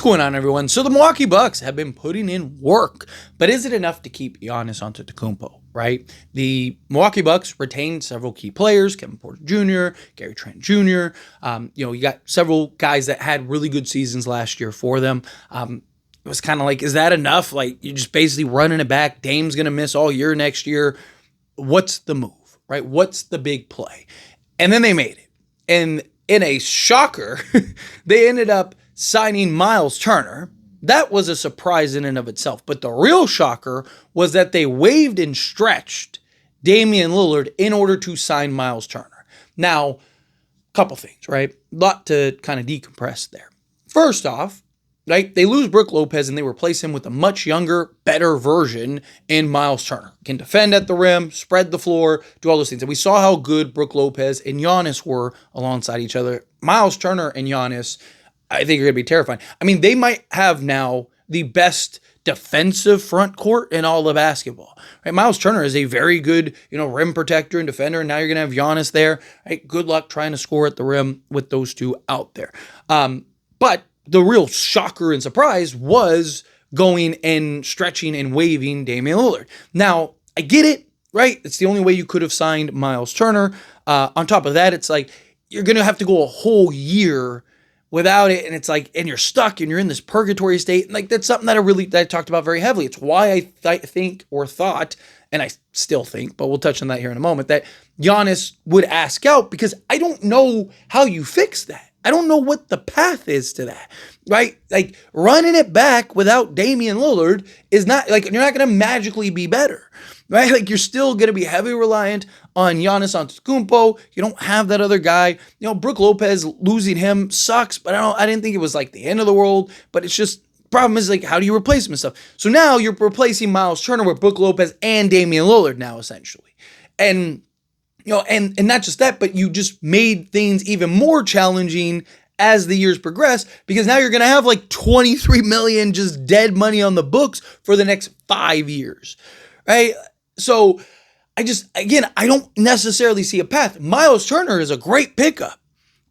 going on, everyone? So the Milwaukee Bucks have been putting in work, but is it enough to keep Giannis Antetokounmpo, right? The Milwaukee Bucks retained several key players, Kevin Porter Jr., Gary Trent Jr. You got several guys that had really good seasons last year for them. It was kind of like, is that enough? Like, you're just basically running it back. Dame's going to miss all year next year. What's the move, right? What's the big play? And then they made it. And in a shocker, they ended up signing Myles Turner. That was a surprise in and of itself. But the real shocker was that they waived and stretched Damian Lillard in order to sign Myles Turner. Now, a couple things, right? A lot to kind of decompress there. First off, right, they lose Brook Lopez and they replace him with a much younger, better version in Myles Turner. Can defend at the rim, spread the floor, do all those things. And we saw how good Brook Lopez and Giannis were alongside each other. Myles Turner and Giannis, I think, are going to be terrifying. I mean, they might have now the best defensive front court in all of basketball. Right? Myles Turner is a very good, rim protector and defender, and now you're going to have Giannis there. Right? Good luck trying to score at the rim with those two out there. But the real shocker and surprise was going and stretching and waiving Damian Lillard. Now, I get it, right? It's the only way you could have signed Myles Turner. On top of that, it's like you're going to have to go a whole year without it, and it's like, and you're stuck, and you're in this purgatory state. And like, that's something that I talked about very heavily. It's why I thought, and I still think, but we'll touch on that here in a moment, that Giannis would ask out, because I don't know how you fix that. I don't know what the path is to that, right? Like, running it back without Damian Lillard is not, like, you're not going to magically be better, right? Like, you're still going to be heavily reliant on Giannis Antetokounmpo. You don't have that other guy. Brook Lopez, losing him sucks, but I didn't think it was like the end of the world, but it's just, problem is, like, how do you replace him and stuff? So now you're replacing Myles Turner with Brook Lopez and Damian Lillard now, essentially. And and not just that, but you just made things even more challenging as the years progress, because now you're going to have like $23 million just dead money on the books for the next 5 years, right? So I don't necessarily see a path. Myles Turner is a great pickup,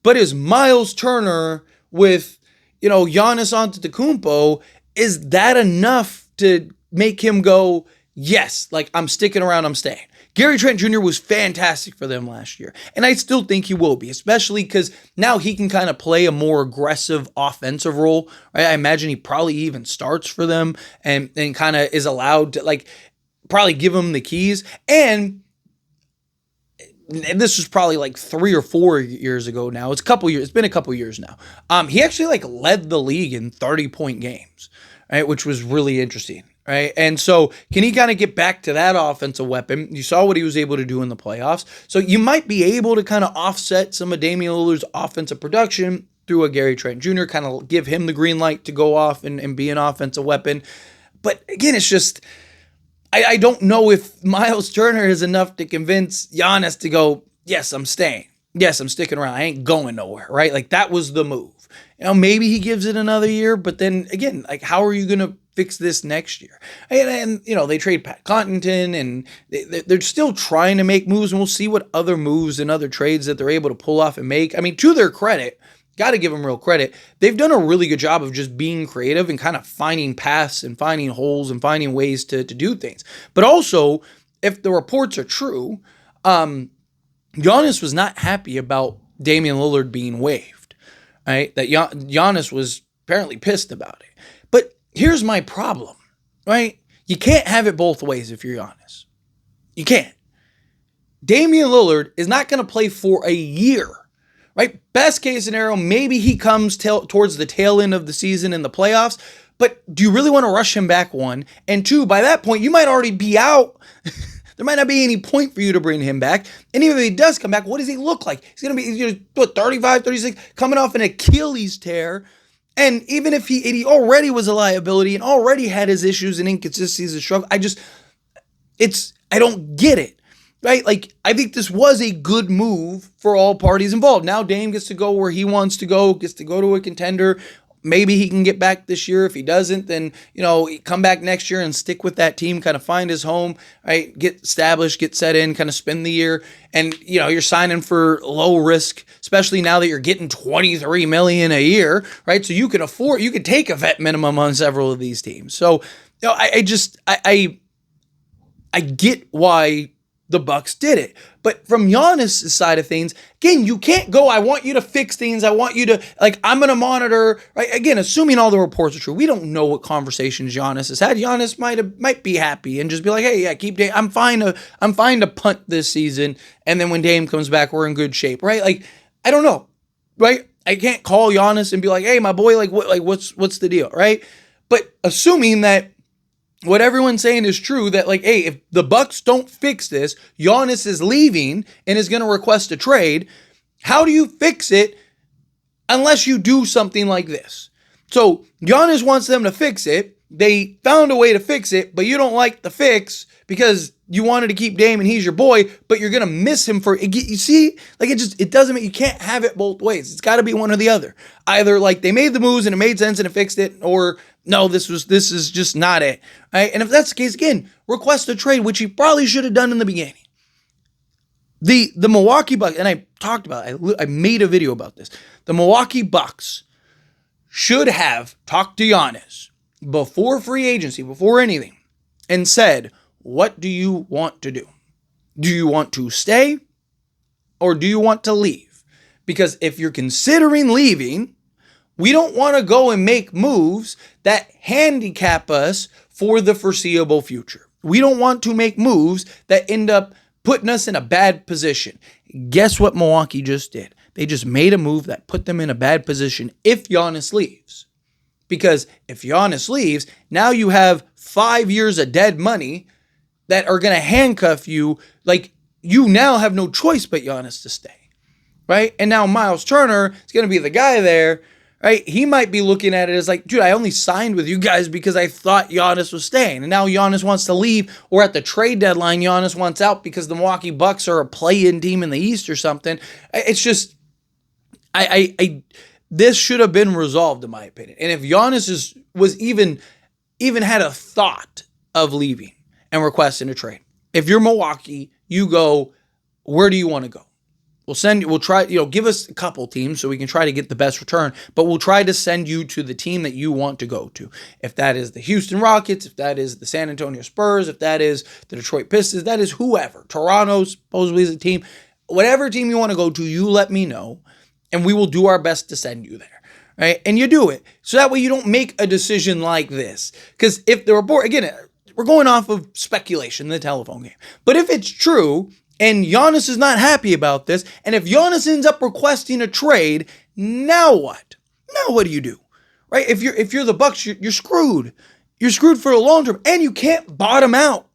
but is Myles Turner with, Giannis Antetokounmpo, is that enough to make him go, yes, like, I'm sticking around, I'm staying? Gary Trent Jr. was fantastic for them last year, and I still think he will be, especially because now he can kind of play a more aggressive offensive role, right? I imagine he probably even starts for them and kind of is allowed to, like, probably give him the keys. And this was probably like 3 or 4 years ago now. It's been a couple years now. He actually, like, led the league in 30-point games, right? Which was really interesting. Right. And so can he kind of get back to that offensive weapon? You saw what he was able to do in the playoffs. So you might be able to kind of offset some of Damian Lillard's offensive production through a Gary Trent Jr., kind of give him the green light to go off and be an offensive weapon. But again, it's just, I don't know if Myles Turner is enough to convince Giannis to go, yes, I'm staying. Yes, I'm sticking around. I ain't going nowhere. Right. Like, that was the move. Maybe he gives it another year, but then again, like, how are you going to fix this next year? And they trade Pat Connaughton, and they're still trying to make moves, and we'll see what other moves and other trades that they're able to pull off and make. I mean, to their credit, got to give them real credit, they've done a really good job of just being creative and kind of finding paths and finding holes and finding ways to do things. But also, if the reports are true, Giannis was not happy about Damian Lillard being waived, right? That Giannis was apparently pissed about it. But here's my problem, right? You can't have it both ways if you're Giannis. You can't. Damian Lillard is not going to play for a year, right? Best case scenario, maybe he comes towards the tail end of the season in the playoffs, but do you really want to rush him back, one? And two, by that point, you might already be out. There might not be any point for you to bring him back. And even if he does come back, what does he look like? He's going to be 35, 36, coming off an Achilles tear. And even if he already was a liability and already had his issues and inconsistencies and struggle, I don't get it, right? Like, I think this was a good move for all parties involved. Now Dame gets to go where he wants to go, gets to go to a contender. maybe he can get back this year. If he doesn't, then, come back next year and stick with that team, kind of find his home, right? Get established, get set in, kind of spend the year. And, you're signing for low risk, especially now that you're getting $23 million a year, right? So you can take a vet minimum on several of these teams. So, I get why the Bucks did it. But from Giannis' side of things, again, you can't go, I want you to fix things. I want you to, I'm going to monitor, right? Again, assuming all the reports are true, we don't know what conversations Giannis has had. Giannis might be happy and just be like, hey, yeah, keep Dame. I'm fine to punt this season. And then when Dame comes back, we're in good shape, right? I don't know, right? I can't call Giannis and be like, hey, my boy, what's the deal, right? But assuming that what everyone's saying is true, that hey, if the Bucks don't fix this, Giannis is leaving and is going to request a trade. How do you fix it unless you do something like this? So Giannis wants them to fix it. They found a way to fix it, but you don't like the fix because you wanted to keep Dame and he's your boy, but you're going to miss him for, you see, it doesn't, you can't have it both ways. It's got to be one or the other. Either they made the moves and it made sense and it fixed it, or no, this is just not it. Right? And if that's the case, again, request a trade, which he probably should have done in the beginning. The Milwaukee Bucks, and I talked about it, I made a video about this. The Milwaukee Bucks should have talked to Giannis before free agency, before anything, and said, what do you want to do? Do you want to stay or do you want to leave? Because if you're considering leaving, we don't want to go and make moves that handicap us for the foreseeable future. We don't want to make moves that end up putting us in a bad position. Guess what Milwaukee just did? They just made a move that put them in a bad position if Giannis leaves. Because if Giannis leaves, now you have 5 years of dead money that are going to handcuff you. You now have no choice but Giannis to stay, right? And now Myles Turner is going to be the guy there, right? He might be looking at it as dude, I only signed with you guys because I thought Giannis was staying. And now Giannis wants to leave, or at the trade deadline, Giannis wants out because the Milwaukee Bucks are a play-in team in the East or something. It's just, this should have been resolved in my opinion. And if Giannis was even had a thought of leaving and requesting a trade, if you're Milwaukee, you go, where do you want to go? We'll try, give us a couple teams so we can try to get the best return, but we'll try to send you to the team that you want to go to. If that is the Houston Rockets, if that is the San Antonio Spurs, if that is the Detroit Pistons, that is whoever. Toronto supposedly is a team. Whatever team you want to go to, you let me know, and we will do our best to send you there, right? And you do it. So that way you don't make a decision like this. Because if the report, again, we're going off of speculation, the telephone game. But if it's true, and Giannis is not happy about this, and if Giannis ends up requesting a trade, now what? Now what do you do? Right? If you're the Bucks, you're screwed. You're screwed for a long term, and you can't bottom out.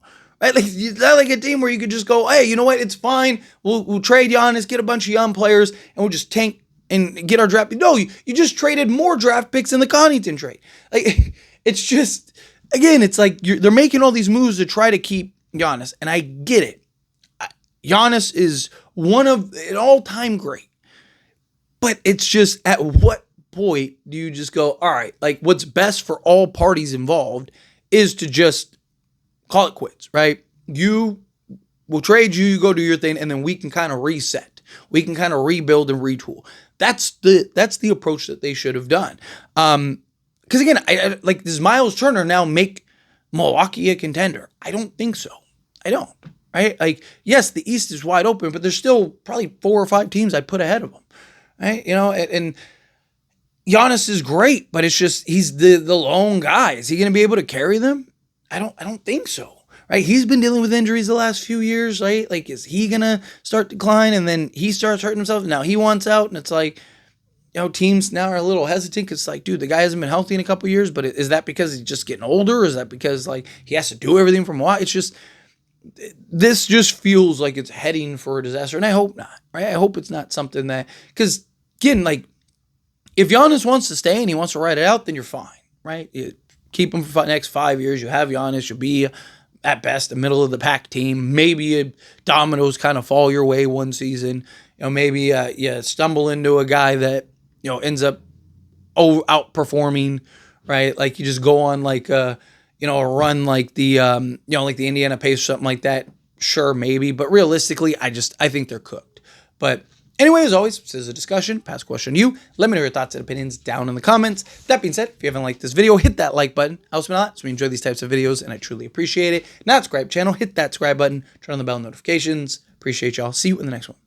Right? It's not like a team where you could just go, hey, you know what? It's fine. We'll trade Giannis, get a bunch of young players, and we'll just tank and get our draft. No, you just traded more draft picks in the Connaughton trade. It's just, again, it's they're making all these moves to try to keep Giannis, and I get it. Giannis is one of an all-time great, but it's just, at what point do you just go, all right, what's best for all parties involved is to just call it quits, right? We'll trade you, you go do your thing, and then we can kind of reset. We can kind of rebuild and retool. That's the approach that they should have done. Because again, does Myles Turner now make Milwaukee a contender? I don't think so. I don't. Right? Yes, the East is wide open, but there's still probably 4 or 5 teams I'd put ahead of them. Right? And Giannis is great, but it's just, he's the lone guy. Is he going to be able to carry them? I don't think so. Right? He's been dealing with injuries the last few years, right? Is he going to start decline and then he starts hurting himself? Now he wants out, and it's teams now are a little hesitant because dude, the guy hasn't been healthy in a couple of years, but is that because he's just getting older? Or is that because he has to do everything from what? It's just, this just feels like it's heading for a disaster, and I hope not, right? I hope it's not something that, because again, if Giannis wants to stay and he wants to ride it out, then you're fine, right? You keep him for the next 5 years. You have Giannis. You'll be, at best, a middle of the pack team. Maybe dominoes kind of fall your way one season. Maybe you stumble into a guy that ends up outperforming, right? Like you just go on like a run like the like the Indiana Pacers, something like that. Sure, maybe, but realistically, I think they're cooked. But anyway, as always, this is a discussion. Pass a question to you. Let me know your thoughts and opinions down in the comments. That being said, if you haven't liked this video, hit that like button. Helps me a lot. So we enjoy these types of videos, and I truly appreciate it. Not subscribe channel, hit that subscribe button. Turn on the bell notifications. Appreciate y'all. See you in the next one.